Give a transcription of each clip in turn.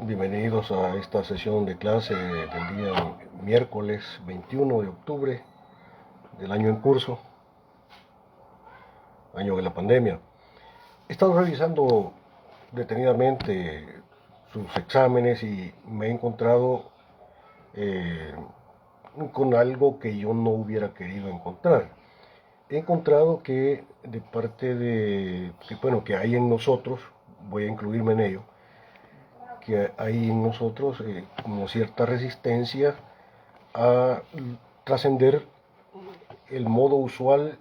Bienvenidos a esta sesión de clase del día miércoles 21 de octubre del año en curso, año de la pandemia. He estado revisando detenidamente sus exámenes y me he encontrado eh, con algo que yo no hubiera querido encontrar. He encontrado que de parte de, que hay en nosotros, voy a incluirme en ello, que hay en nosotros como cierta resistencia a trascender el modo usual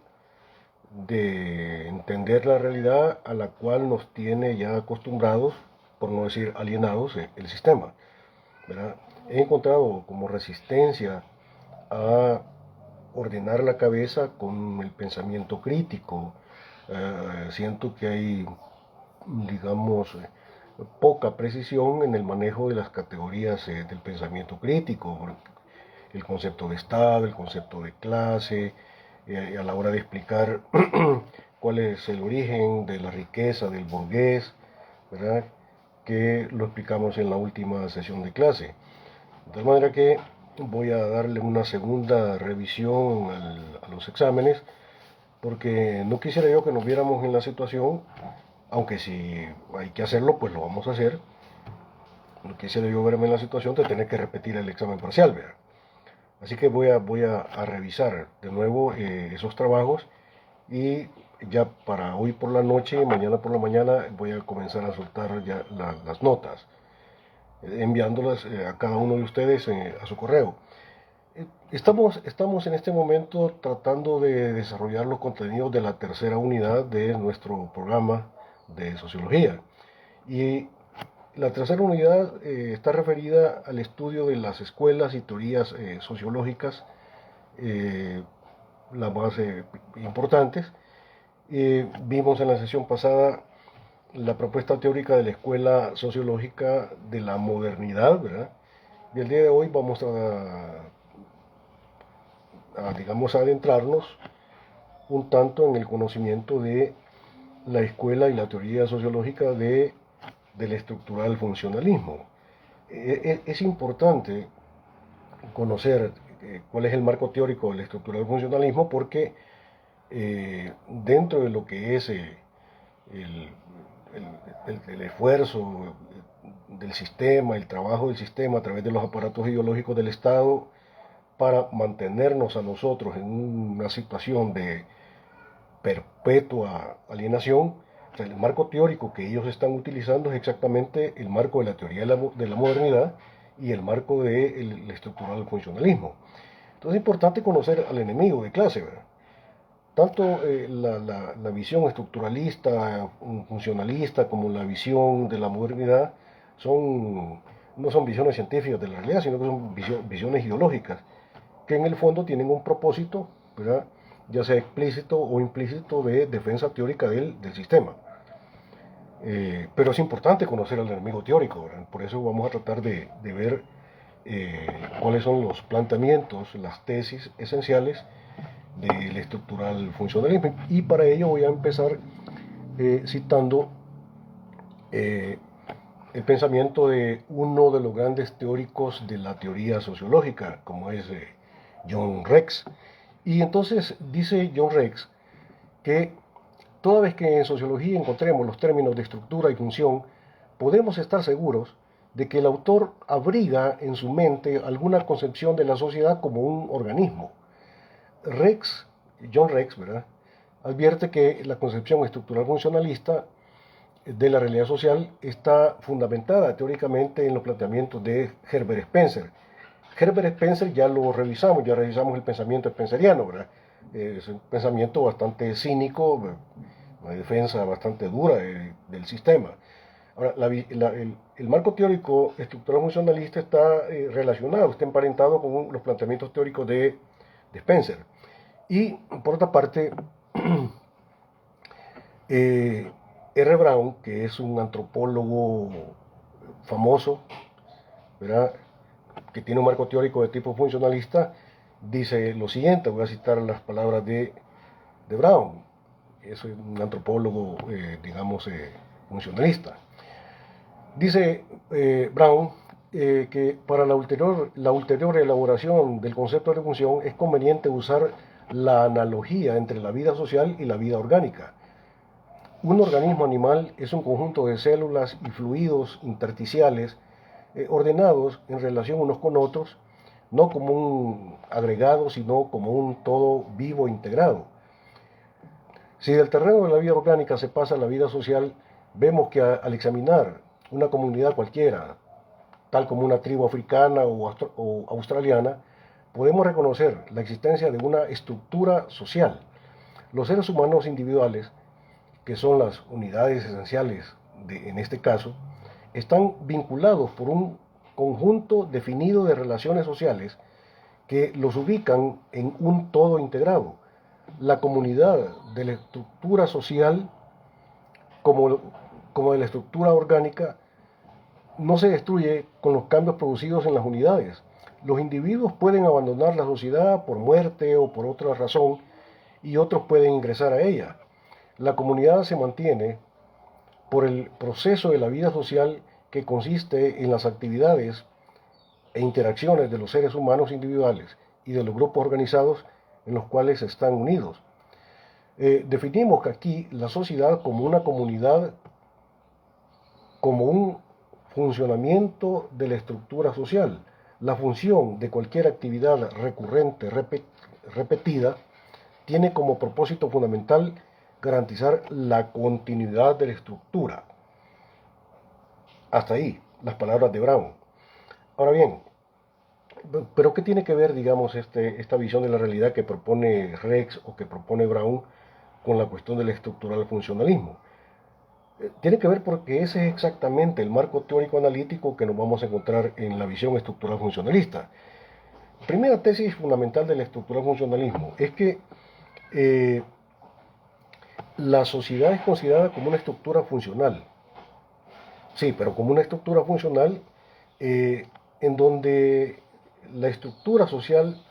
de entender la realidad a la cual nos tiene ya acostumbrados, por no decir alienados, el sistema, ¿verdad? He encontrado como resistencia a ordenar la cabeza con el pensamiento crítico. Siento que hay, digamos, poca precisión en el manejo de las categorías del pensamiento crítico, el concepto de Estado, el concepto de clase, a la hora de explicar cuál es el origen de la riqueza del burgués, ¿verdad? Que lo explicamos en la última sesión de clase. De tal manera que voy a darle una segunda revisión a los exámenes, porque no quisiera yo que nos viéramos en la situación, aunque si hay que hacerlo, pues lo vamos a hacer. No quisiera yo verme en la situación de tener que repetir el examen parcial, ¿verdad? Así que voy a revisar de nuevo esos trabajos y ya para hoy por la noche y mañana por la mañana voy a comenzar a soltar ya las notas, enviándolas a cada uno de ustedes a su correo. Estamos en este momento tratando de desarrollar los contenidos de la tercera unidad de nuestro programa de sociología. Y la tercera unidad está referida al estudio de las escuelas y teorías sociológicas, eh, las más importantes. Vimos en la sesión pasada la propuesta teórica de la escuela sociológica de la modernidad, ¿verdad? Y el día de hoy vamos digamos, a adentrarnos un tanto en el conocimiento de la escuela y la teoría sociológica del estructural funcionalismo. Es importante conocer cuál es el marco teórico del estructural funcionalismo porque dentro de lo que es el, el esfuerzo del sistema, el trabajo del sistema a través de los aparatos ideológicos del Estado para mantenernos a nosotros en una situación de perpetua alienación, o sea, el marco teórico que ellos están utilizando es exactamente el marco de la teoría de la modernidad y el marco del estructural funcionalismo. Entonces es importante conocer al enemigo de clase, ¿verdad? Tanto la visión estructuralista, funcionalista, como la visión de la modernidad no son visiones científicas de la realidad, sino que son visiones ideológicas, que en el fondo tienen un propósito, ¿verdad? Ya sea explícito o implícito, de defensa teórica del sistema. Pero es importante conocer al enemigo teórico, ¿verdad? Por eso vamos a tratar de ver cuáles son los planteamientos, las tesis esenciales del estructural funcionalismo. Y para ello voy a empezar citando eh, el pensamiento de uno de los grandes teóricos de la teoría sociológica, como es John Rex. Y entonces dice John Rex que toda vez que en sociología encontremos los términos de estructura y función, podemos estar seguros de que el autor abriga en su mente alguna concepción de la sociedad como un organismo. Rex, John Rex, ¿verdad?, advierte que la concepción estructural funcionalista de la realidad social está fundamentada teóricamente en los planteamientos de Herbert Spencer. Herbert Spencer ya lo revisamos, ya revisamos el pensamiento spenceriano, ¿verdad? Es un pensamiento bastante cínico, una defensa bastante dura del sistema. Ahora, el marco teórico estructural funcionalista está relacionado, está emparentado con los planteamientos teóricos de Spencer. Y por otra parte, R. Brown, que es un antropólogo famoso, ¿verdad?, que tiene un marco teórico de tipo funcionalista, dice lo siguiente, voy a citar las palabras de Brown, es un antropólogo, digamos, funcionalista. Dice Brown que para la ulterior elaboración del concepto de función es conveniente usar la analogía entre la vida social y la vida orgánica. Un organismo animal es un conjunto de células y fluidos intersticiales ordenados en relación unos con otros, no como un agregado, sino como un todo vivo integrado. Si del terreno de la vida orgánica se pasa a la vida social, vemos que al examinar una comunidad cualquiera, tal como una tribu africana o australiana, podemos reconocer la existencia de una estructura social. Los seres humanos individuales, que son las unidades esenciales en este caso, están vinculados por un conjunto definido de relaciones sociales que los ubican en un todo integrado. La comunidad de la estructura social como, como de la estructura orgánica no se destruye con los cambios producidos en las unidades. Los individuos pueden abandonar la sociedad por muerte o por otra razón y otros pueden ingresar a ella. La comunidad se mantiene por el proceso de la vida social que consiste en las actividades e interacciones de los seres humanos individuales y de los grupos organizados en los cuales están unidos. Definimos aquí la sociedad como una comunidad, como un funcionamiento de la estructura social. La función de cualquier actividad recurrente, repetida, tiene como propósito fundamental garantizar la continuidad de la estructura. Hasta ahí, las palabras de Brown. Ahora bien, pero ¿qué tiene que ver, digamos, esta visión de la realidad que propone Rex o que propone Brown con la cuestión del estructural funcionalismo? Tiene que ver porque ese es exactamente el marco teórico analítico que nos vamos a encontrar en la visión estructural funcionalista. Primera tesis fundamental del estructural funcionalismo es que la sociedad es considerada como una estructura funcional. Sí, pero como una estructura funcional en donde la estructura social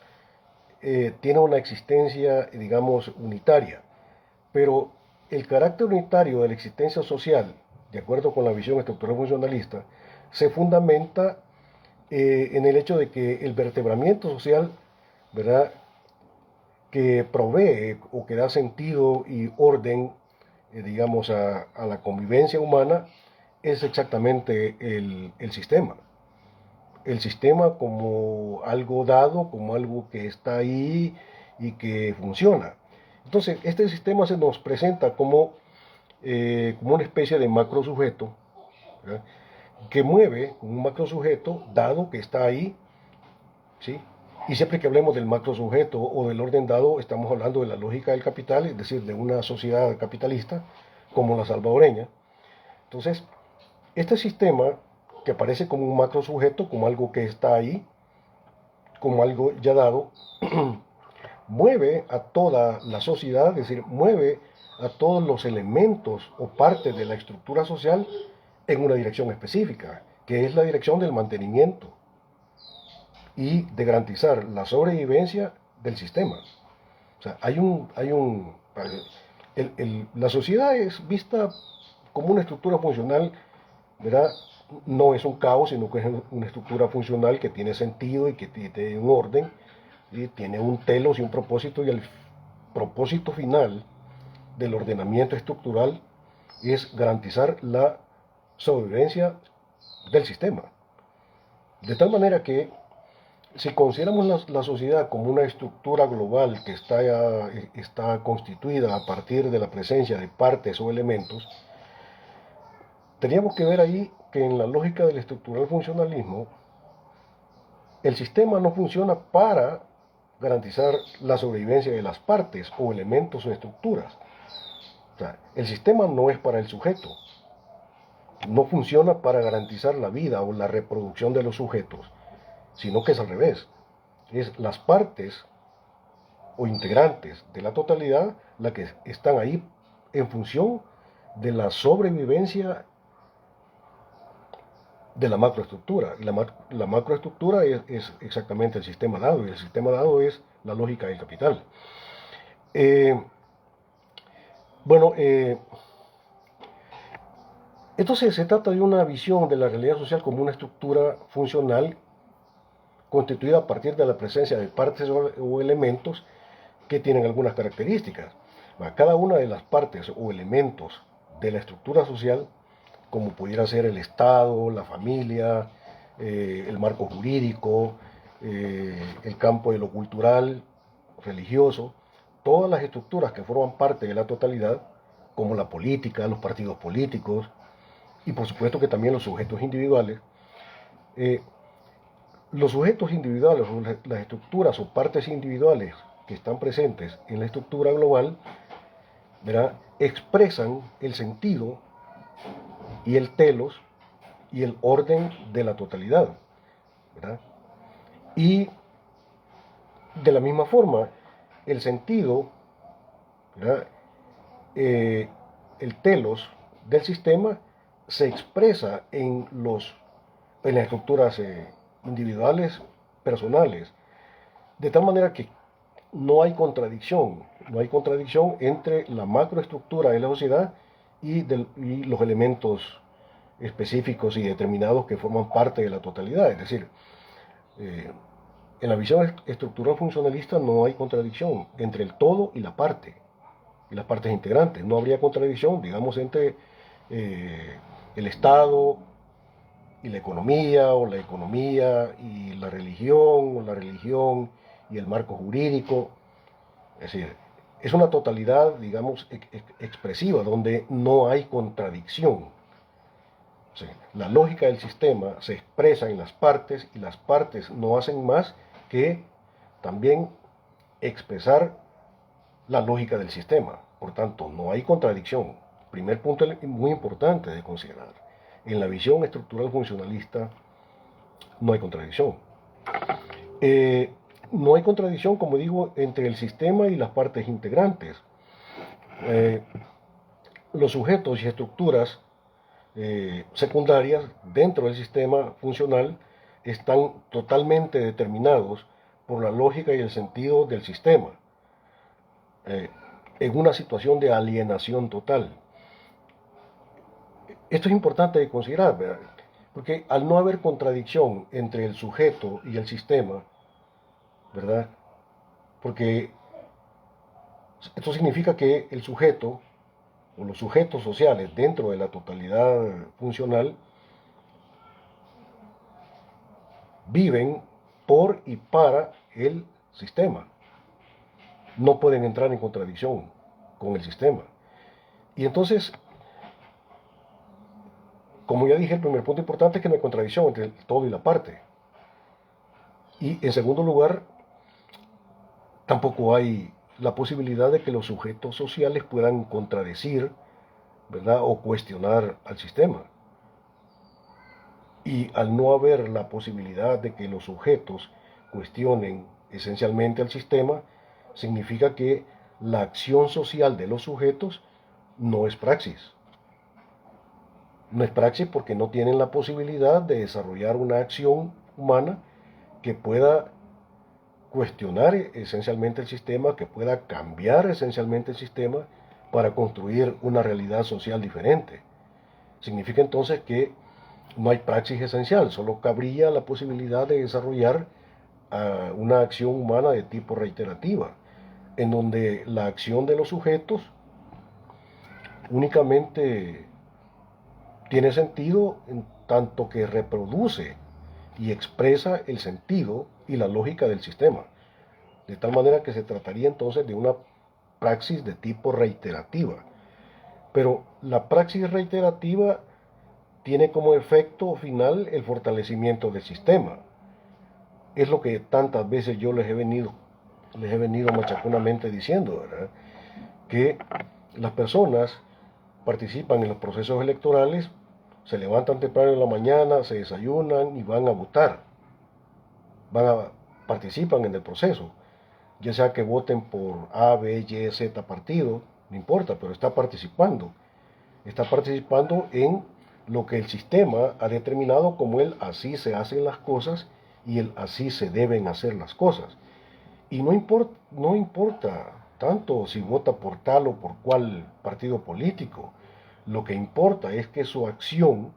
tiene una existencia, digamos, unitaria, pero el carácter unitario de la existencia social, de acuerdo con la visión estructural funcionalista, se fundamenta en el hecho de que el vertebramiento social, ¿verdad?, que provee o que da sentido y orden, digamos, a la convivencia humana, es exactamente el sistema. El sistema como algo dado, como algo que está ahí y que funciona. Entonces, este sistema se nos presenta como una especie de macro sujeto, ¿verdad?, que mueve un macro sujeto dado que está ahí, ¿sí? Y siempre que hablemos del macro sujeto o del orden dado, estamos hablando de la lógica del capital, es decir, de una sociedad capitalista como la salvadoreña. Entonces, este sistema que aparece como un macro sujeto, como algo que está ahí, como algo ya dado, mueve a toda la sociedad, es decir, mueve a todos los elementos o partes de la estructura social en una dirección específica, que es la dirección del mantenimiento y de garantizar la sobrevivencia del sistema. O sea, la sociedad es vista como una estructura funcional, ¿verdad? No es un caos, sino que es una estructura funcional que tiene sentido y que tiene un orden, y tiene un telos y un propósito, y el propósito final del ordenamiento estructural es garantizar la sobrevivencia del sistema. De tal manera que si consideramos la sociedad como una estructura global que está constituida a partir de la presencia de partes o elementos, teníamos que ver ahí que en la lógica del estructural funcionalismo, el sistema no funciona para garantizar la sobrevivencia de las partes o elementos o estructuras. O sea, el sistema no es para el sujeto, no funciona para garantizar la vida o la reproducción de los sujetos, sino que es al revés. Es las partes o integrantes de la totalidad las que están ahí en función de la sobrevivencia de la macroestructura. Y la macroestructura es exactamente el sistema dado, y el sistema dado es la lógica del capital. Eh, bueno, Entonces se trata de una visión de la realidad social como una estructura funcional constituida a partir de la presencia de partes o elementos que tienen algunas características. Cada una de las partes o elementos de la estructura social, como pudiera ser el Estado, la familia, el marco jurídico, el campo de lo cultural, religioso, todas las estructuras que forman parte de la totalidad, como la política, los partidos políticos y por supuesto que también los sujetos individuales, eh, los sujetos individuales o las estructuras o partes individuales que están presentes en la estructura global, ¿verdad?, expresan el sentido y el telos y el orden de la totalidad, ¿verdad? Y de la misma forma, el sentido, ¿verdad?, eh, el telos del sistema se expresa en las estructuras individuales, personales, de tal manera que no hay contradicción entre la macroestructura de la sociedad y los elementos específicos y determinados que forman parte de la totalidad. Es decir, eh, en la visión estructural funcionalista no hay contradicción entre el todo y las partes integrantes. No habría contradicción, digamos, entre el Estado y la economía, o la economía y la religión, o la religión y el marco jurídico. Es decir, es una totalidad, digamos, expresiva, donde no hay contradicción. O sea, la lógica del sistema se expresa en las partes y las partes no hacen más que también expresar la lógica del sistema. Por tanto, no hay contradicción. Primer punto muy importante de considerar. En la visión estructural funcionalista no hay contradicción. Eh, no hay contradicción, como digo, entre el sistema y las partes integrantes. Eh, los sujetos y estructuras secundarias dentro del sistema funcional están totalmente determinados por la lógica y el sentido del sistema, eh, en una situación de alienación total. Esto es importante de considerar, ¿verdad? Porque al no haber contradicción entre el sujeto y el sistema, ¿verdad? Porque esto significa que el sujeto o los sujetos sociales dentro de la totalidad funcional viven por y para el sistema. No pueden entrar en contradicción con el sistema. Y entonces, como ya dije, el primer punto importante es que no hay contradicción entre el todo y la parte. Y en segundo lugar, tampoco hay la posibilidad de que los sujetos sociales puedan contradecir, ¿verdad?, o cuestionar al sistema. Y al no haber la posibilidad de que los sujetos cuestionen esencialmente al sistema, significa que la acción social de los sujetos no es praxis. No es praxis porque no tienen la posibilidad de desarrollar una acción humana que pueda cuestionar esencialmente el sistema, que pueda cambiar esencialmente el sistema para construir una realidad social diferente. Significa entonces que no hay praxis esencial, solo cabría la posibilidad de desarrollar una acción humana de tipo reiterativa, en donde la acción de los sujetos únicamente tiene sentido en tanto que reproduce y expresa el sentido y la lógica del sistema. De tal manera que se trataría entonces de una praxis de tipo reiterativa. Pero la praxis reiterativa tiene como efecto final el fortalecimiento del sistema. Es lo que tantas veces yo les he venido machaconamente diciendo, ¿verdad? Que las personas participan en los procesos electorales, se levantan temprano en la mañana, se desayunan y van a votar. Participan en el proceso. Ya sea que voten por A, B, Y, Z partido, no importa, pero está participando. Está participando en lo que el sistema ha determinado como el así se hacen las cosas y el así se deben hacer las cosas. Y no importa tanto si vota por tal o por cual partido político. Lo que importa es que su acción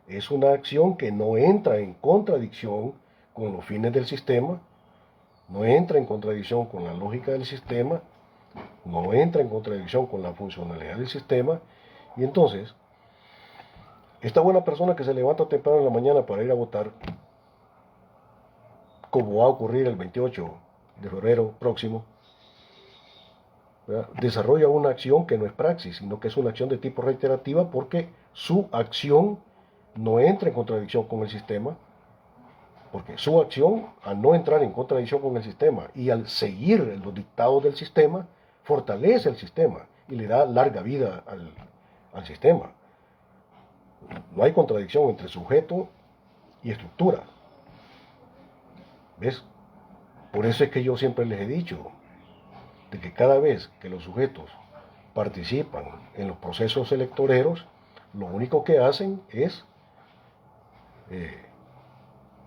es una acción que no entra en contradicción con los fines del sistema, no entra en contradicción con la lógica del sistema, no entra en contradicción con la funcionalidad del sistema. Y entonces, esta buena persona que se levanta temprano en la mañana para ir a votar, como va a ocurrir el 28 de febrero próximo, ¿verdad?, desarrolla una acción que no es praxis, sino que es una acción de tipo reiterativa, porque su acción no entra en contradicción con el sistema, porque su acción, al no entrar en contradicción con el sistema y al seguir los dictados del sistema, fortalece el sistema y le da larga vida al sistema. No hay contradicción entre sujeto y estructura. ¿Ves? Por eso es que yo siempre les he dicho de que cada vez que los sujetos participan en los procesos electoreros, lo único que hacen es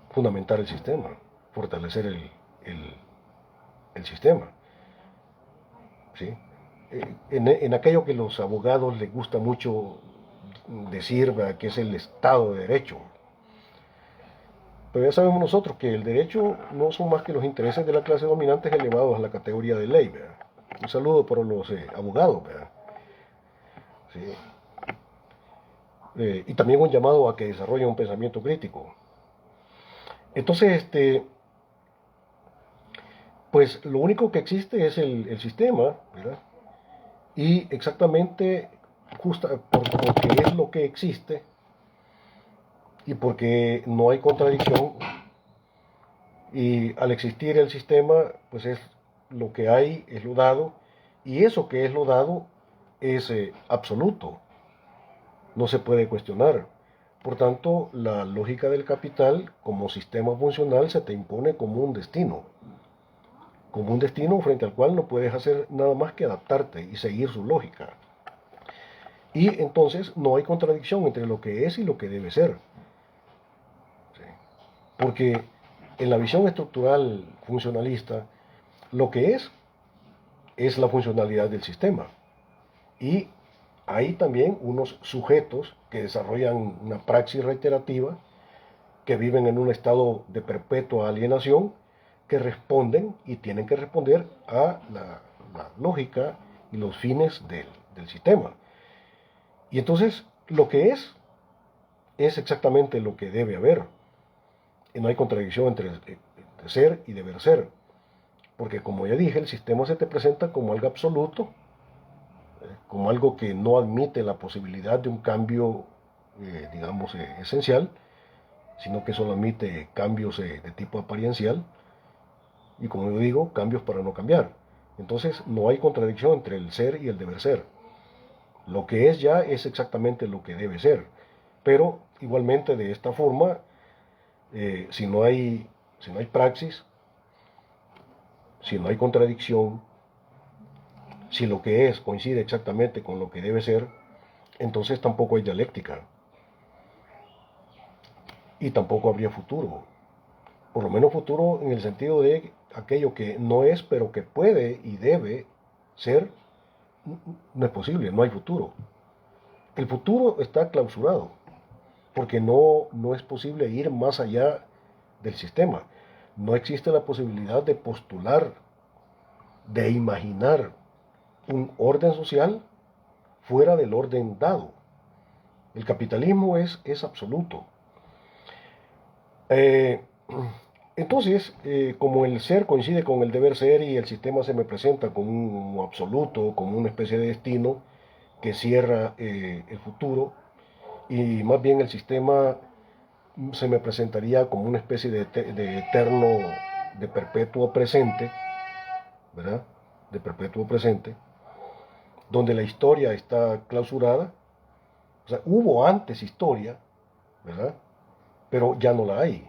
fundamentar el sistema, fortalecer el sistema. ¿Sí? En aquello que los abogados les gusta mucho decir, ¿verdad?, que es el Estado de Derecho. Pero ya sabemos nosotros que el derecho no son más que los intereses de la clase dominante elevados a la categoría de ley, ¿verdad? Un saludo para los abogados, ¿verdad? ¿Sí? Y también un llamado a que desarrollen un pensamiento crítico. Entonces, pues lo único que existe es el sistema, ¿verdad? Y exactamente porque es lo que existe y porque no hay contradicción, y al existir el sistema, pues es lo que hay, es lo dado, y eso que es lo dado es absoluto, no se puede cuestionar. Por tanto, la lógica del capital como sistema funcional se te impone como un destino frente al cual no puedes hacer nada más que adaptarte y seguir su lógica. Y entonces no hay contradicción entre lo que es y lo que debe ser. ¿Sí? Porque en la visión estructural funcionalista, lo que es la funcionalidad del sistema. Y hay también unos sujetos que desarrollan una praxis reiterativa, que viven en un estado de perpetua alienación, que responden y tienen que responder a la lógica y los fines del sistema. Y entonces lo que es exactamente lo que debe haber. Y no hay contradicción entre ser y deber ser. Porque como ya dije, el sistema se te presenta como algo absoluto, como algo que no admite la posibilidad de un cambio, digamos, esencial, sino que solo admite cambios de tipo apariencial, y como yo digo, cambios para no cambiar. Entonces no hay contradicción entre el ser y el deber ser. Lo que es ya es exactamente lo que debe ser. Pero igualmente de esta forma, si no hay praxis, si no hay contradicción, si lo que es coincide exactamente con lo que debe ser, entonces tampoco hay dialéctica. Y tampoco habría futuro. Por lo menos futuro en el sentido de aquello que no es, pero que puede y debe ser, no es posible, no hay futuro. El futuro está clausurado, porque no es posible ir más allá del sistema. No existe la posibilidad de postular, de imaginar un orden social fuera del orden dado. El capitalismo es absoluto. Entonces, como el ser coincide con el deber ser y el sistema se me presenta como un absoluto, como una especie de destino que cierra el futuro, y más bien el sistema se me presentaría como una especie de eterno, de perpetuo presente, ¿verdad? De perpetuo presente, donde la historia está clausurada. O sea, hubo antes historia, ¿verdad? Pero ya no la hay.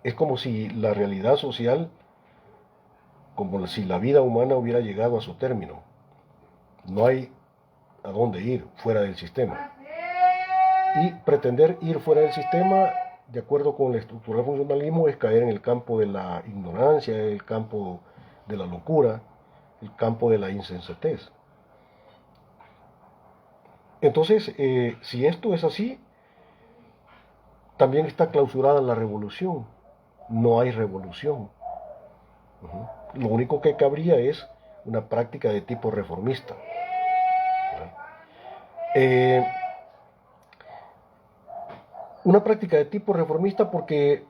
Es como si la realidad social, como si la vida humana hubiera llegado a su término. No hay a dónde ir fuera del sistema. Y pretender ir fuera del sistema, de acuerdo con la estructura del funcionalismo, es caer en el campo de la ignorancia, el campo de la locura, el campo de la insensatez. Entonces, si esto es así, también está clausurada la revolución. No hay revolución. Ujú. Lo único que cabría es una práctica de tipo reformista. Eh, una práctica de tipo reformista porque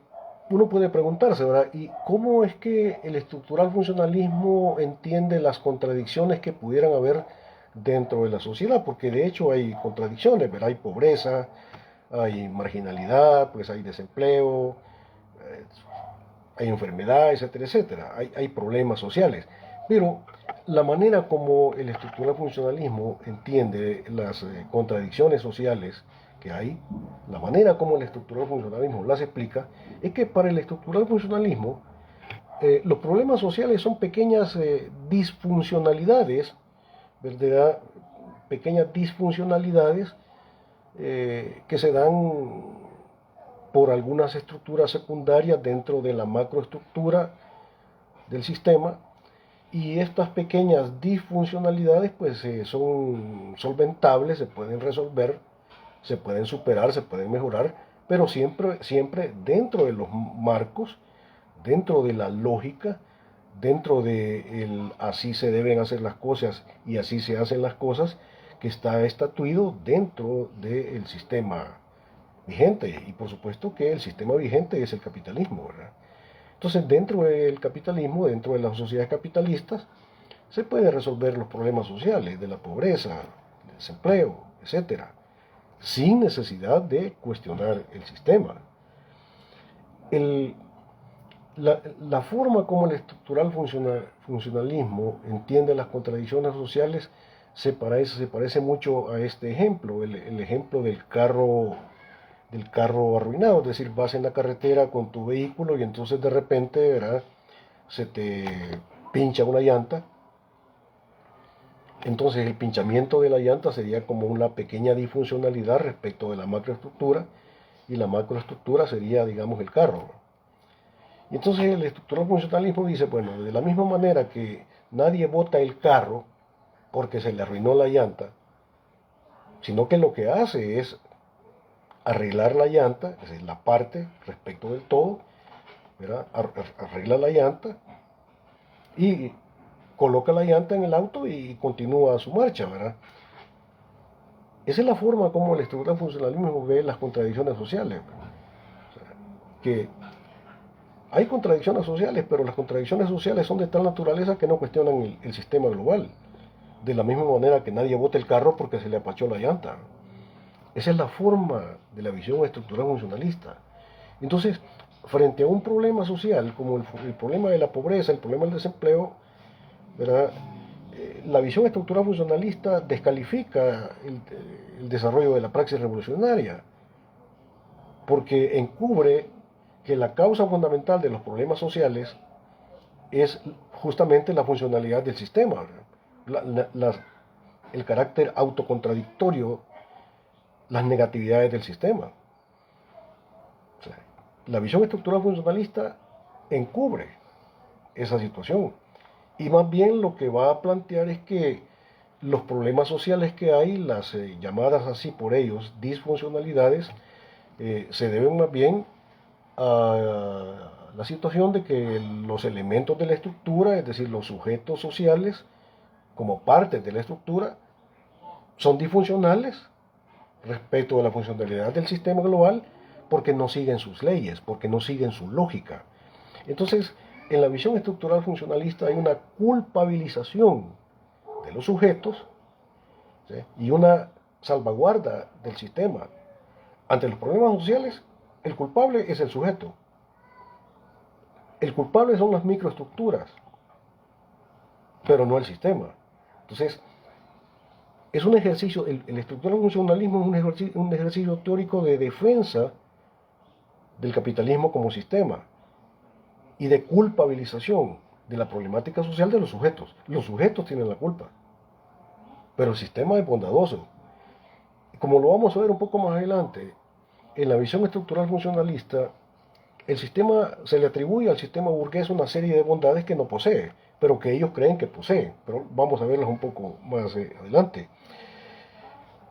uno puede preguntarse, ¿verdad? ¿Y cómo es que el estructural funcionalismo entiende las contradicciones que pudieran haber dentro de la sociedad? Porque de hecho hay contradicciones, ¿verdad? Hay pobreza, hay marginalidad, pues hay desempleo, eh, hay enfermedad, etcétera, etcétera. Hay problemas sociales. Pero la manera como el estructural funcionalismo entiende las contradicciones sociales que hay, la manera como el estructural funcionalismo las explica, es que para el estructural funcionalismo los problemas sociales son pequeñas disfuncionalidades, ¿verdad? Pequeñas disfuncionalidades que se dan por algunas estructuras secundarias dentro de la macroestructura del sistema, y estas pequeñas disfuncionalidades pues son solventables, se pueden resolver, se pueden superar, se pueden mejorar, pero siempre dentro de los marcos, dentro de la lógica, dentro de el así se deben hacer las cosas y así se hacen las cosas, que está estatuido dentro del sistema vigente. Y por supuesto que el sistema vigente es el capitalismo, ¿verdad? Entonces, dentro del capitalismo, dentro de las sociedades capitalistas, se pueden resolver los problemas sociales de la pobreza, del desempleo, etcétera, sin necesidad de cuestionar el sistema. El, la forma como el estructural funcionalismo entiende las contradicciones sociales se parece mucho a este ejemplo, el ejemplo del carro arruinado, es decir, vas en la carretera con tu vehículo y entonces de repente, ¿verdad? Se te pincha una llanta. Entonces el pinchamiento de la llanta sería como una pequeña disfuncionalidad respecto de la macroestructura, y la macroestructura sería, digamos, el carro. Y entonces el estructural funcionalismo dice, bueno, de la misma manera que nadie bota el carro porque se le arruinó la llanta, sino que lo que hace es arreglar la llanta, es decir, la parte respecto del todo, ¿verdad? Arregla la llanta y coloca la llanta en el auto y continúa su marcha, ¿verdad? Esa es la forma como el estructural funcionalismo ve las contradicciones sociales. O sea, que hay contradicciones sociales, pero las contradicciones sociales son de tal naturaleza que no cuestionan el sistema global. De la misma manera que nadie bota el carro porque se le apachó la llanta. Esa es la forma de la visión estructural funcionalista. Entonces, frente a un problema social como el problema de la pobreza, el problema del desempleo, ¿verdad? La visión estructural funcionalista descalifica el desarrollo de la praxis revolucionaria, porque encubre que la causa fundamental de los problemas sociales es justamente la funcionalidad del sistema, el carácter autocontradictorio, las negatividades del sistema. O sea, la visión estructural funcionalista encubre esa situación. Y más bien lo que va a plantear es que los problemas sociales que hay, las llamadas así por ellos disfuncionalidades, se deben más bien a la situación de que los elementos de la estructura, es decir, los sujetos sociales, como parte de la estructura, son disfuncionales respecto a la funcionalidad del sistema global porque no siguen sus leyes, porque no siguen su lógica. Entonces, en la visión estructural funcionalista hay una culpabilización de los sujetos, ¿sí? Y una salvaguarda del sistema. Ante los problemas sociales, el culpable es el sujeto. El culpable son las microestructuras, pero no el sistema. Entonces, es un ejercicio, el estructural funcionalismo es un ejercicio teórico de defensa del capitalismo como sistema y de culpabilización de la problemática social de los sujetos. Los sujetos tienen la culpa, pero el sistema es bondadoso. Como lo vamos a ver un poco más adelante, en la visión estructural funcionalista, el sistema se le atribuye al sistema burgués una serie de bondades que no posee, pero que ellos creen que posee. Pero vamos a verlas un poco más adelante.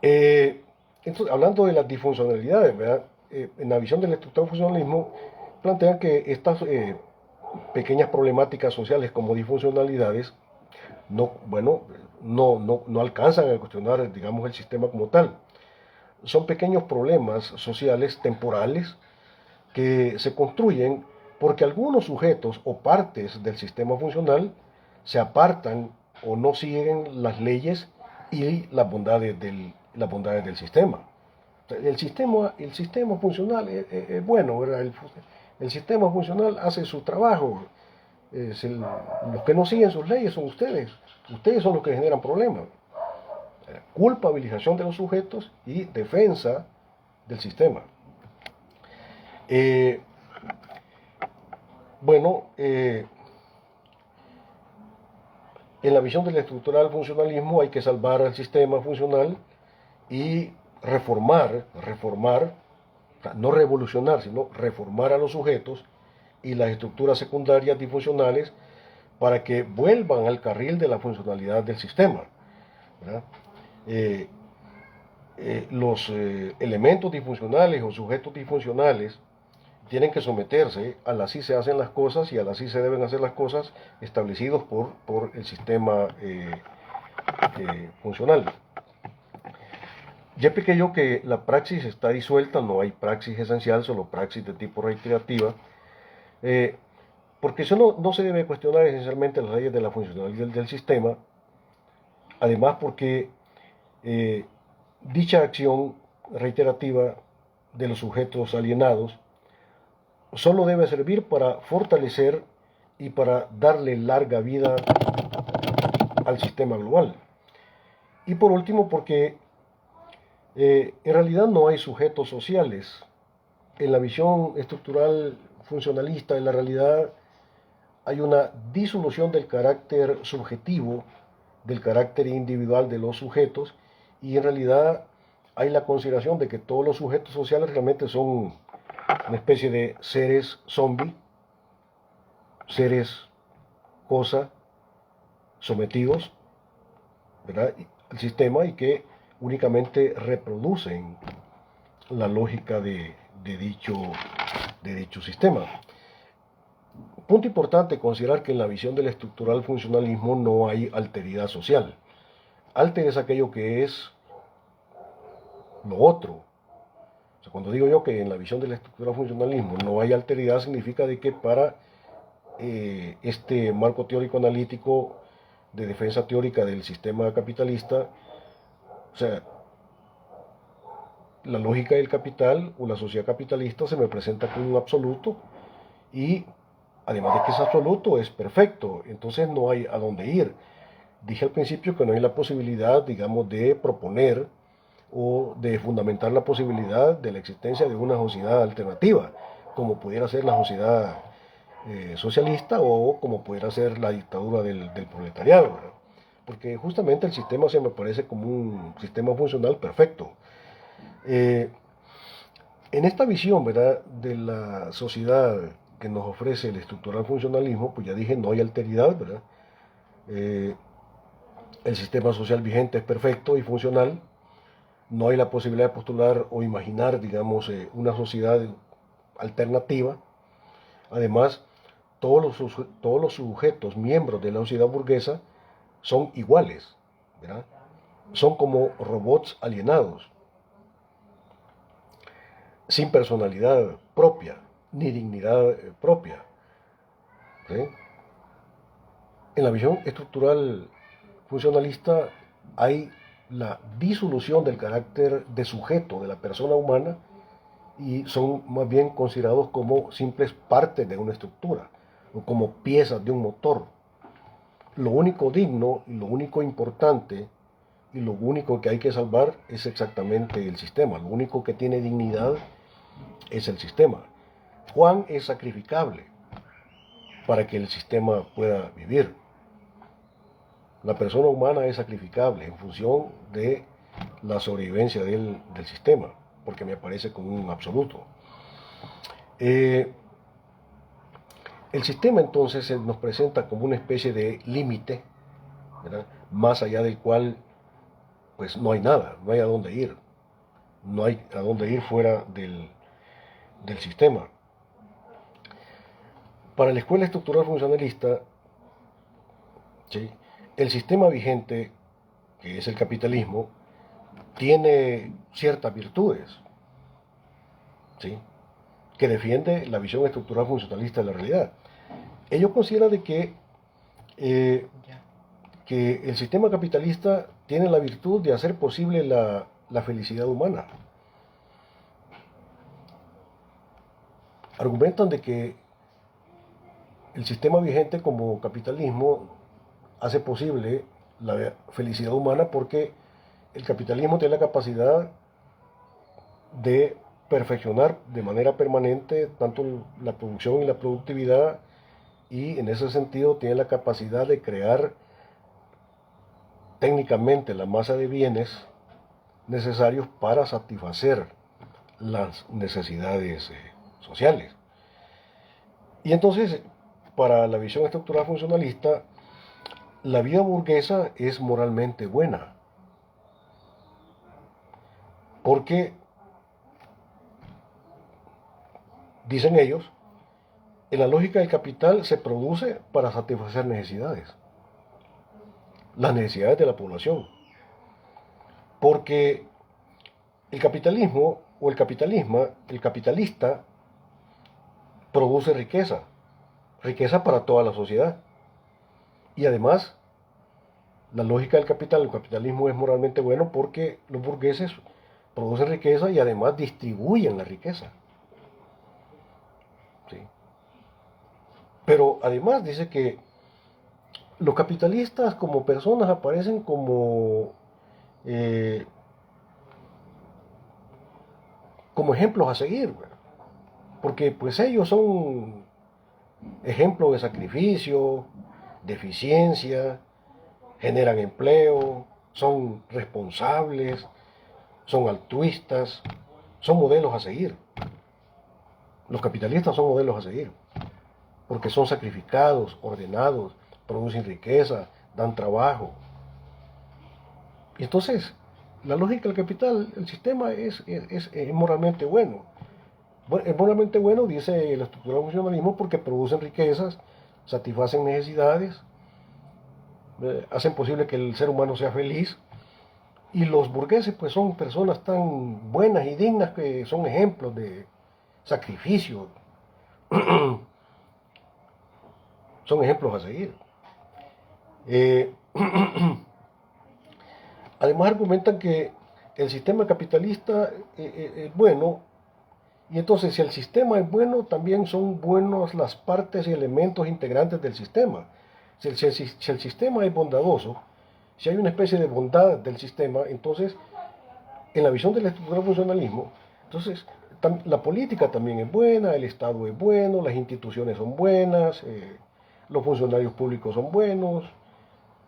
Eh, entonces, hablando de las disfuncionalidades, ¿verdad? En la visión del estructurado funcionalismo, plantean que estas pequeñas problemáticas sociales como disfuncionalidades no, bueno, no alcanzan a cuestionar, digamos, el sistema como tal. Son pequeños problemas sociales temporales que se construyen porque algunos sujetos o partes del sistema funcional se apartan o no siguen las leyes y las bondades del sistema. El sistema funcional es bueno, ¿verdad? El sistema funcional hace su trabajo. Los que no siguen sus leyes son ustedes. Ustedes son los que generan problemas. Culpabilización de los sujetos y defensa del sistema. Eh, bueno, en la visión del estructural funcionalismo hay que salvar al sistema funcional y reformar, o sea, no revolucionar, sino reformar a los sujetos y las estructuras secundarias disfuncionales para que vuelvan al carril de la funcionalidad del sistema. ¿Verdad? Eh, los elementos disfuncionales o sujetos disfuncionales tienen que someterse al así se hacen las cosas y al así se deben hacer las cosas establecidos por el sistema funcional. Ya expliqué yo que la praxis está disuelta, no hay praxis esencial, solo praxis de tipo reiterativa, eh, porque eso no se debe cuestionar esencialmente las leyes de la funcionalidad del sistema, además porque eh, dicha acción reiterativa de los sujetos alienados solo debe servir para fortalecer y para darle larga vida al sistema global. Y por último, porque en realidad no hay sujetos sociales. En la visión estructural funcionalista de la realidad hay una disolución del carácter subjetivo, del carácter individual de los sujetos, y en realidad hay la consideración de que todos los sujetos sociales realmente son una especie de seres zombie, seres cosa, sometidos, ¿verdad?, al sistema y que únicamente reproducen la lógica de dicho sistema. Punto importante considerar que en la visión del estructural funcionalismo no hay alteridad social. Alter es aquello que es lo otro. O sea, cuando digo yo que en la visión del estructural funcionalismo no hay alteridad, significa de que para este marco teórico analítico de defensa teórica del sistema capitalista, o sea, la lógica del capital o la sociedad capitalista se me presenta como un absoluto y además de que es absoluto, es perfecto, entonces no hay a dónde ir. Dije al principio que no hay la posibilidad, digamos, de proponer o de fundamentar la posibilidad de la existencia de una sociedad alternativa, como pudiera ser la sociedad socialista o como pudiera ser la dictadura del proletariado, ¿verdad? Porque justamente el sistema se me parece como un sistema funcional perfecto. Eh, en esta visión, ¿verdad?, de la sociedad que nos ofrece el estructural funcionalismo, pues ya dije, no hay alteridad, ¿verdad? Eh, el sistema social vigente es perfecto y funcional. No hay la posibilidad de postular o imaginar, digamos, una sociedad alternativa. Además, todos los sujetos miembros de la sociedad burguesa son iguales, ¿verdad? Son como robots alienados, sin personalidad propia, ni dignidad propia. ¿Sí? En la visión estructural funcionalista hay la disolución del carácter de sujeto de la persona humana y son más bien considerados como simples partes de una estructura o como piezas de un motor. Lo único digno y lo único importante y lo único que hay que salvar es exactamente el sistema. Lo único que tiene dignidad es el sistema. Juan es sacrificable para que el sistema pueda vivir. La persona humana es sacrificable en función de la sobrevivencia del sistema, porque me aparece como un absoluto. El sistema entonces se nos presenta como una especie de límite, ¿verdad?, más allá del cual pues no hay nada, no hay a dónde ir, no hay a dónde ir fuera del sistema. Para la escuela estructural funcionalista, ¿sí?, el sistema vigente, que es el capitalismo, tiene ciertas virtudes, ¿sí?, que defiende la visión estructural funcionalista de la realidad. Ellos consideran de eh, que el sistema capitalista tiene la virtud de hacer posible la felicidad humana. Argumentan de que el sistema vigente como capitalismo hace posible la felicidad humana porque el capitalismo tiene la capacidad de perfeccionar de manera permanente tanto la producción y la productividad, y en ese sentido tiene la capacidad de crear técnicamente la masa de bienes necesarios para satisfacer las necesidades sociales. Y entonces, para la visión estructural funcionalista, la vida burguesa es moralmente buena, porque, dicen ellos, en la lógica del capital se produce para satisfacer necesidades, las necesidades de la población, porque el capitalismo o el capitalista produce riqueza, riqueza para toda la sociedad. Y además, la lógica del capital, el capitalismo es moralmente bueno porque los burgueses producen riqueza y además distribuyen la riqueza. ¿Sí? Pero además dice que los capitalistas como personas aparecen eh, como ejemplos a seguir, ¿verdad? Porque pues ellos son ejemplos de sacrificio, de eficiencia, generan empleo, son responsables, son altruistas, son modelos a seguir. Los capitalistas son modelos a seguir, porque son sacrificados, ordenados, producen riqueza, dan trabajo. Y entonces, la lógica del capital, el sistema es moralmente bueno. Es moralmente bueno, dice la estructura del funcionalismo, porque producen riquezas, satisfacen necesidades, hacen posible que el ser humano sea feliz. Y los burgueses pues son personas tan buenas y dignas que son ejemplos de sacrificio, son ejemplos a seguir. Eh, Además argumentan que el sistema capitalista es bueno, y entonces si el sistema es bueno, también son buenos las partes y elementos integrantes del sistema. Si el sistema es bondadoso, si hay una especie de bondad del sistema, entonces en la visión de la estructura del funcionalismo, entonces la política también es buena, el Estado es bueno, las instituciones son buenas, los funcionarios públicos son buenos,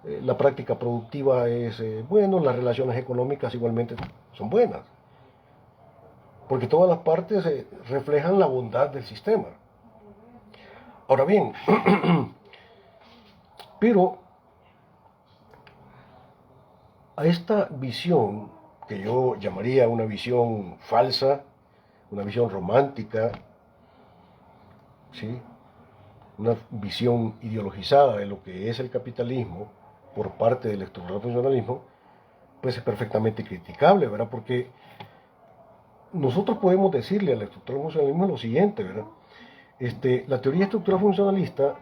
la práctica productiva es buena, las relaciones económicas igualmente son buenas, porque todas las partes reflejan la bondad del sistema. Ahora bien, pero a esta visión, que yo llamaría una visión falsa, una visión romántica, ¿sí?, una visión ideologizada de lo que es el capitalismo por parte del estructural funcionalismo, pues es perfectamente criticable, ¿verdad? Porque nosotros podemos decirle al estructural funcionalismo lo siguiente, ¿verdad? La teoría estructural funcionalista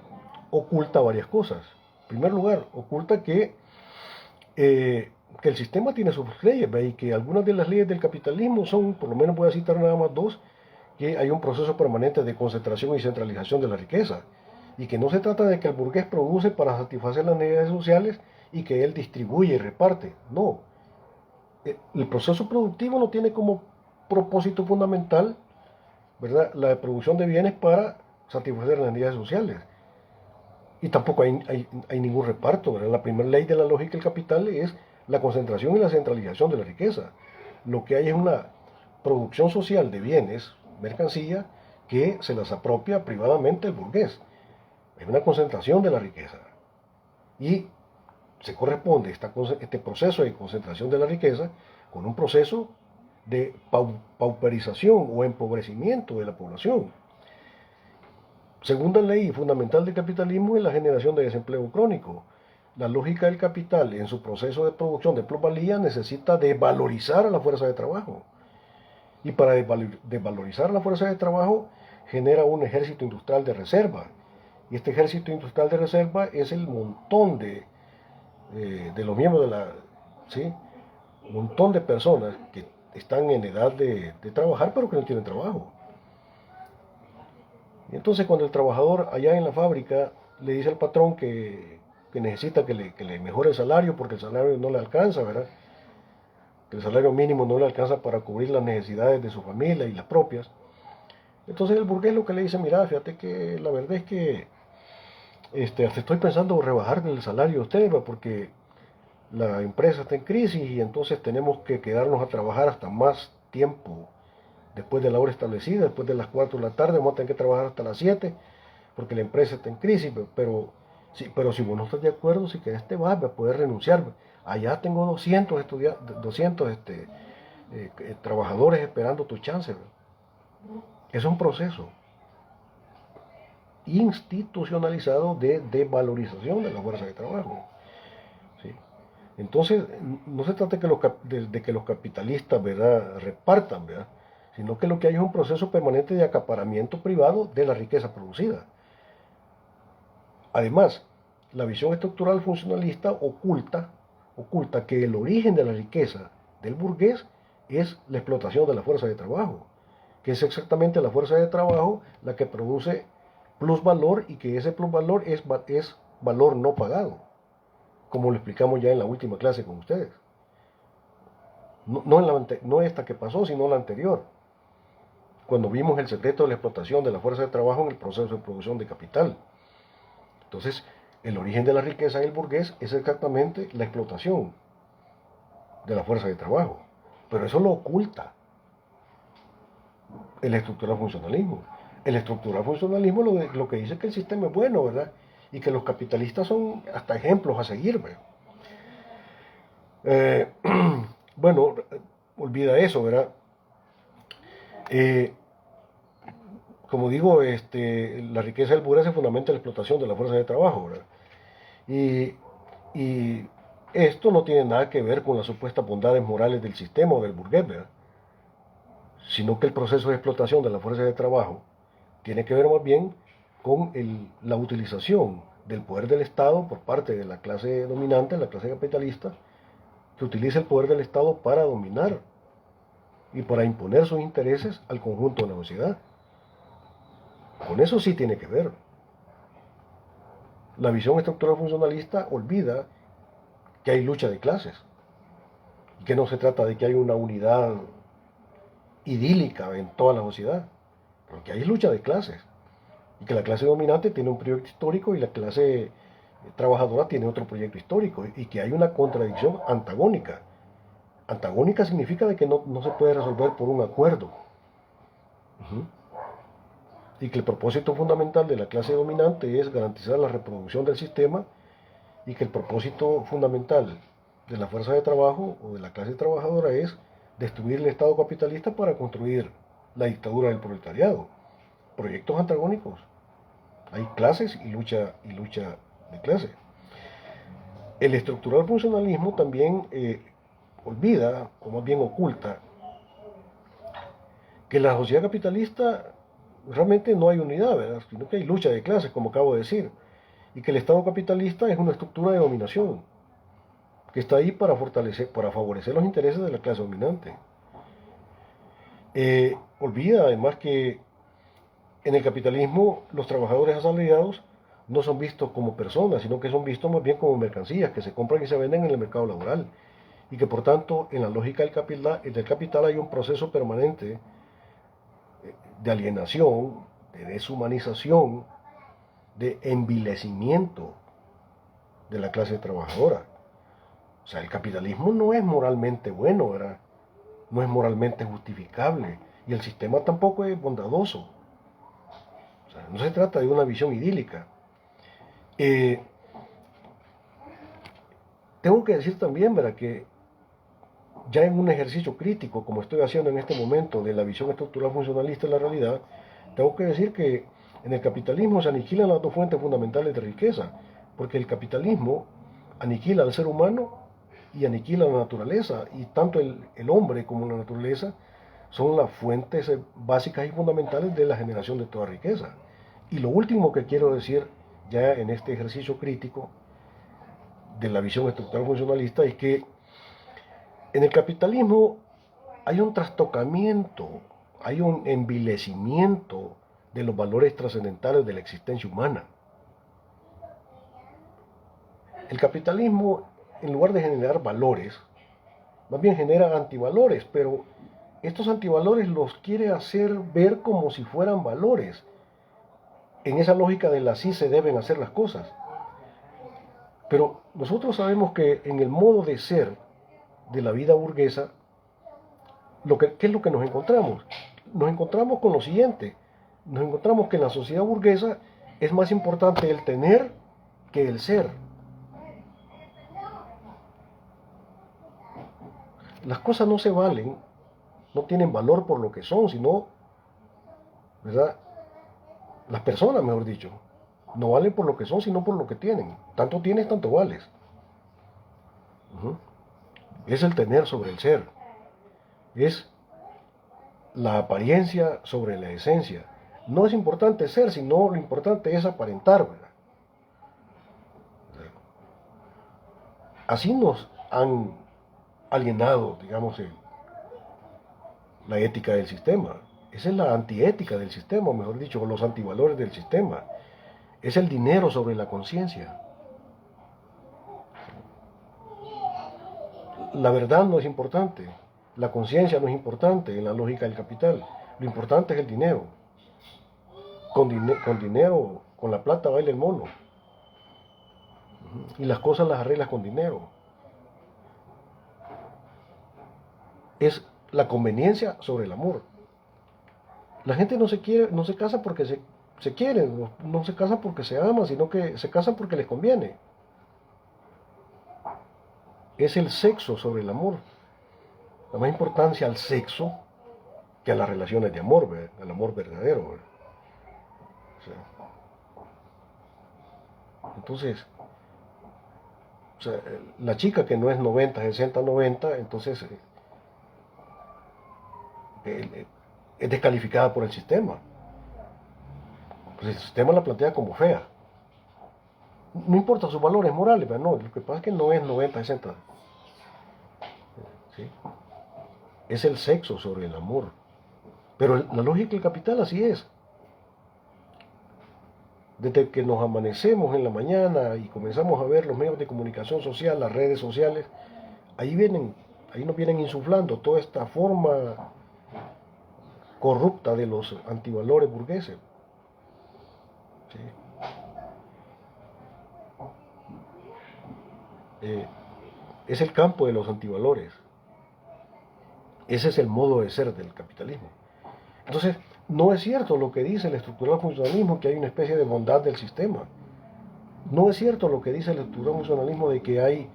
oculta varias cosas. En primer lugar, oculta que el sistema tiene sus leyes, ¿verdad? Y que algunas de las leyes del capitalismo son, por lo menos voy a citar nada más dos, que hay un proceso permanente de concentración y centralización de la riqueza, y que no se trata de que el burgués produce para satisfacer las necesidades sociales y que él distribuye y reparte. No. El proceso productivo no tiene como propósito fundamental, ¿verdad?, la producción de bienes para satisfacer las necesidades sociales. Y tampoco hay ningún reparto, ¿verdad? La primera ley de la lógica del capital es la concentración y la centralización de la riqueza. Lo que hay es una producción social de bienes, mercancía, que se las apropia privadamente el burgués. Es una concentración de la riqueza. Y se corresponde este proceso de concentración de la riqueza con un proceso de pauperización o empobrecimiento de la población. Segunda ley fundamental del capitalismo es la generación de desempleo crónico. La lógica del capital en su proceso de producción de plusvalía necesita desvalorizar a la fuerza de trabajo. Y para desvalorizar la fuerza de trabajo genera un ejército industrial de reserva. Y este ejército industrial de reserva es el montón de los miembros de la... ¿sí? Un montón de personas que están en edad de trabajar pero que no tienen trabajo. Y entonces cuando el trabajador allá en la fábrica le dice al patrón que necesita que le mejore el salario porque el salario no le alcanza, ¿verdad? Que el salario mínimo no le alcanza para cubrir las necesidades de su familia y las propias. Entonces el burgués lo que le dice, mira, fíjate que la verdad es que estoy pensando rebajar el salario a usted, ¿verdad? Porque la empresa está en crisis y entonces tenemos que quedarnos a trabajar hasta más tiempo después de la hora establecida, después de las 4 de la tarde, vamos a tener que trabajar hasta las 7 porque la empresa está en crisis, pero si vos no estás de acuerdo, si querés te vas, a poder renunciar. Allá tengo 200 trabajadores esperando tu chance. Es un proceso institucionalizado de desvalorización de la fuerza de trabajo. ¿Sí? Entonces, no se trata de que los capitalistas, ¿verdad?, repartan, ¿verdad?, sino que lo que hay es un proceso permanente de acaparamiento privado de la riqueza producida. Además, la visión estructural funcionalista oculta que el origen de la riqueza del burgués es la explotación de la fuerza de trabajo, que es exactamente la fuerza de trabajo la que produce plusvalor y que ese plusvalor es valor no pagado, como lo explicamos ya en la última clase con ustedes. No esta que pasó, sino la anterior, cuando vimos el secreto de la explotación de la fuerza de trabajo en el proceso de producción de capital. Entonces, el origen de la riqueza del burgués es exactamente la explotación de la fuerza de trabajo, pero eso lo oculta el estructural funcionalismo. El estructural funcionalismo lo que dice es que el sistema es bueno, ¿verdad? Y que los capitalistas son hasta ejemplos a seguir, ¿verdad? Bueno, olvida eso, ¿verdad? Como digo, la riqueza del burgués se fundamenta en la explotación de la fuerza de trabajo, ¿verdad? Y esto no tiene nada que ver con las supuestas bondades morales del sistema o del burgués, ¿verdad?, sino que el proceso de explotación de la fuerza de trabajo tiene que ver más bien con la utilización del poder del Estado por parte de la clase dominante, la clase capitalista, que utiliza el poder del Estado para dominar y para imponer sus intereses al conjunto de la sociedad. Con eso sí tiene que ver. La visión estructural funcionalista olvida que hay lucha de clases, y que no se trata de que hay una unidad idílica en toda la sociedad, pero que hay lucha de clases, y que la clase dominante tiene un proyecto histórico y la clase trabajadora tiene otro proyecto histórico, y que hay una contradicción antagónica. Antagónica significa de que no se puede resolver por un acuerdo. Y que el propósito fundamental de la clase dominante es garantizar la reproducción del sistema, y que el propósito fundamental de la fuerza de trabajo o de la clase trabajadora es destruir el Estado capitalista para construir la dictadura del proletariado. Proyectos antagónicos. Hay clases y lucha de clase. El estructural funcionalismo también olvida, o más bien oculta, que en la sociedad capitalista realmente no hay unidad, ¿verdad?, sino que hay lucha de clases, como acabo de decir, y que el Estado capitalista es una estructura de dominación que está ahí para favorecer los intereses de la clase dominante. Olvida además que en el capitalismo los trabajadores asalariados no son vistos como personas, sino que son vistos más bien como mercancías que se compran y se venden en el mercado laboral, y que por tanto en la lógica del capital hay un proceso permanente de alienación, de deshumanización, de envilecimiento de la clase trabajadora. O sea, el capitalismo no es moralmente bueno, ¿verdad?, no es moralmente justificable, y el sistema tampoco es bondadoso. O sea, no se trata de una visión idílica. tengo que decir también, ¿verdad?, que ya en un ejercicio crítico, como estoy haciendo en este momento, de la visión estructural funcionalista de la realidad, tengo que decir que en el capitalismo se aniquilan las dos fuentes fundamentales de riqueza, porque el capitalismo aniquila al ser humano y aniquila la naturaleza, y tanto el hombre como la naturaleza son las fuentes básicas y fundamentales de la generación de toda riqueza. Y lo último que quiero decir ya en este ejercicio crítico de la visión estructural funcionalista es que en el capitalismo hay un trastocamiento, hay un envilecimiento de los valores trascendentales de la existencia humana. El capitalismo, en lugar de generar valores, más bien genera antivalores, pero estos antivalores los quiere hacer ver como si fueran valores, en esa lógica de así se deben hacer las cosas. Pero nosotros sabemos que en el modo de ser de la vida burguesa, ¿qué es lo que nos encontramos? Nos encontramos con lo siguiente, nos encontramos que en la sociedad burguesa es más importante el tener que el ser. Las cosas no se valen, no tienen valor por lo que son, sino, ¿verdad? Las personas, mejor dicho, no valen por lo que son, sino por lo que tienen. Tanto tienes, tanto vales. Es el tener sobre el ser. Es la apariencia sobre la esencia. No es importante ser, sino lo importante es aparentar, ¿verdad? Así nos han alienado, digamos, la ética del sistema. Esa es la antiética del sistema, o mejor dicho, los antivalores del sistema. Es el dinero sobre la conciencia. La verdad no es importante, la conciencia no es importante en la lógica del capital. Lo importante es el dinero. Con dinero, con la plata baila el mono. Y las cosas las arreglas con dinero. Es la conveniencia sobre el amor. La gente no se casa porque se quiere, no se casa porque se ama, sino que se casan porque les conviene. Es el sexo sobre el amor. La más importancia al sexo que a las relaciones de amor, ¿verdad?, al amor verdadero, ¿verdad? O sea, entonces, o sea, la chica que no es 90, 60, 90, entonces es descalificada por el sistema. Pues el sistema la plantea como fea. No importa sus valores morales, ¿verdad? No, lo que pasa es que no es 90, 60. ¿Sí? Es el sexo sobre el amor. Pero la lógica del capital así es. Desde que nos amanecemos en la mañana y comenzamos a ver los medios de comunicación social, las redes sociales, ahí nos vienen insuflando toda esta forma corrupta de los antivalores burgueses. ¿Sí? Es el campo de los antivalores. Ese es el modo de ser del capitalismo. Entonces, no es cierto lo que dice el estructural funcionalismo, que hay una especie de bondad del sistema. No es cierto lo que dice el estructural funcionalismo de que hay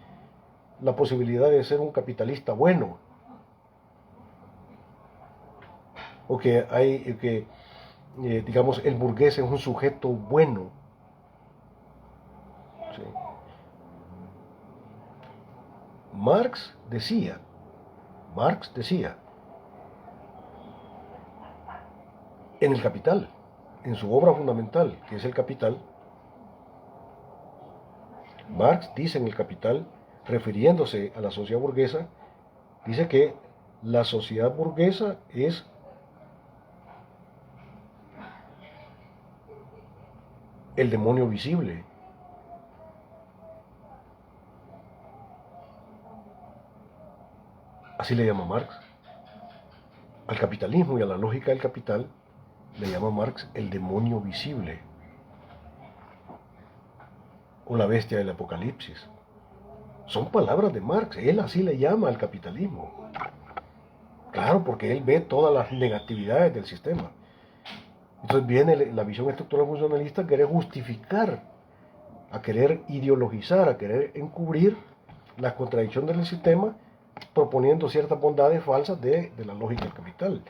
la posibilidad de ser un capitalista bueno. O que digamos, el burgués es un sujeto bueno. ¿Sí? Marx decía, en el Capital, en su obra fundamental, que es el Capital, Marx dice en el Capital, refiriéndose a la sociedad burguesa, dice que la sociedad burguesa es el demonio visible. Así le llama Marx. Al capitalismo y a la lógica del capital le llama Marx el demonio visible o la bestia del Apocalipsis. Son palabras de Marx, él así le llama al capitalismo. Claro, porque él ve todas las negatividades del sistema. Entonces viene la visión estructural funcionalista a querer justificar, a querer ideologizar, a querer encubrir la contradicción del sistema, proponiendo ciertas bondades falsas de la lógica del capital.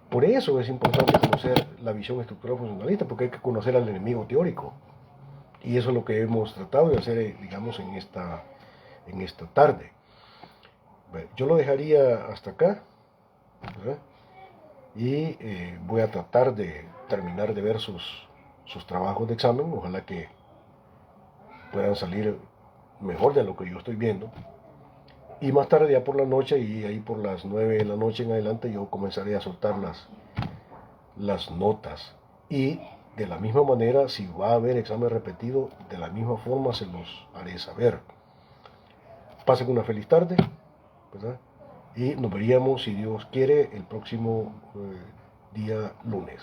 Por eso es importante conocer la visión estructural funcionalista, porque hay que conocer al enemigo teórico. Y eso es lo que hemos tratado de hacer, digamos, en esta tarde. Yo lo dejaría hasta acá, ¿verdad? Y voy a tratar de terminar de ver sus trabajos de examen. Ojalá que puedan salir mejor de lo que yo estoy viendo. Y más tarde, ya por la noche, y ahí por las 9 de la noche en adelante, yo comenzaré a soltar las notas. Y de la misma manera, si va a haber examen repetido, de la misma forma se los haré saber. Pasen una feliz tarde, ¿verdad? Y nos veríamos, si Dios quiere, el próximo día lunes.